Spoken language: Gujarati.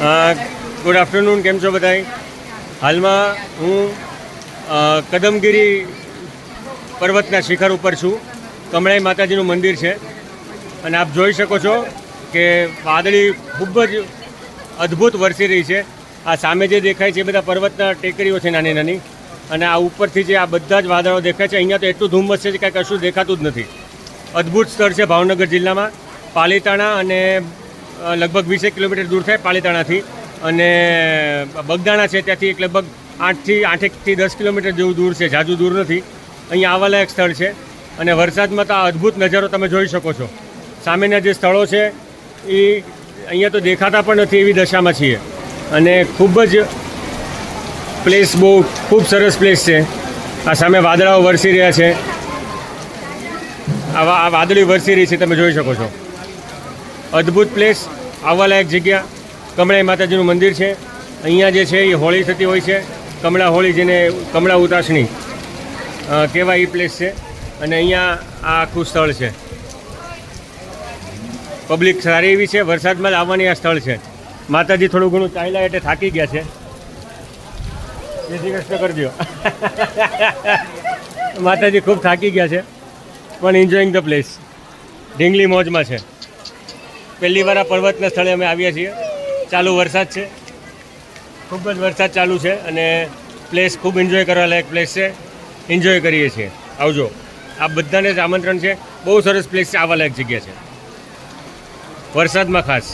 ગુડ આફ્ટરનૂન, કેમ છો બધાય? હાલમાં હું કદમગીરી પર્વતના શિખર ઉપર છું. કમળાઈ માતાજીનું મંદિર છે અને આપ જોઈ શકો છો કે વાદળી ખૂબ જ અદ્ભુત વરસી રહી છે. આ સામે જે દેખાય છે એ બધા પર્વતના ટેકરીઓ છે નાની નાની, અને આ ઉપરથી જે આ બધા જ વાદળો દેખાય છે, અહીંયા તો એટલું ધુમ્મસ છે કે કાંઈ કશું દેખાતું જ નથી. અદ્ભુત સ્થળ છે ભાવનગર જિલ્લામાં, પાલીતાણા, અને લગભગ 20 કિલોમીટર દૂર થાય પાલીતાણાથી, અને બગદાણા છે ત્યાંથી લગભગ 8થી 10 કિલોમીટર જેવું દૂર છે, ઝાઝું દૂર નથી. અહીંયા આવવાલાયક સ્થળ છે, અને વરસાદમાં તો આ અદ્ભુત નજારો તમે જોઈ શકો છો. સામેના જે સ્થળો છે એ અહીંયા તો દેખાતા પણ નથી એવી દશામાં છીએ, અને ખૂબ જ પ્લેસ બહુ ખૂબ સરસ પ્લેસ છે. આ સામે વાદળાઓ વરસી રહ્યા છે, આ વાદળી વરસી રહી છે, તમે જોઈ શકો છો. અદ્ભુત પ્લેસ, આવવાલાયક જગ્યા. કમળાઈ માતાજીનું મંદિર છે. અહીંયા જે છે એ હોળી થતી હોય છે, કમળા હોળી, જેને કમળા ઉતાસણી કહેવાય, એ પ્લેસ છે. અને અહીંયા આ આખું સ્થળ છે. પબ્લિક સારી એવી છે, વરસાદમાં જ આવવાની આ સ્થળ છે. માતાજી થોડું ઘણું ચાલ્યા એટલે થાકી ગયા છે. જય શ્રી કૃષ્ણ કરજો. માતાજી ખૂબ થાકી ગયા છે, પણ એન્જોઈંગ ધ પ્લેસ. ઢીંગલી મોજમાં છે. પહેલી વાર આ પર્વતના સ્થળે અમે આવ્યા છીએ. ચાલુ વરસાદ છે, ખૂબ જ વરસાદ ચાલુ છે, અને પ્લેસ ખૂબ એન્જોય કરવા લાયક પ્લેસ છે. એન્જોય કરીએ છીએ, આવજો. આ બધાને જ આમંત્રણ છે. બહુ સરસ પ્લેસ છે, આવવા લાયક જગ્યા છે, વરસાદમાં ખાસ.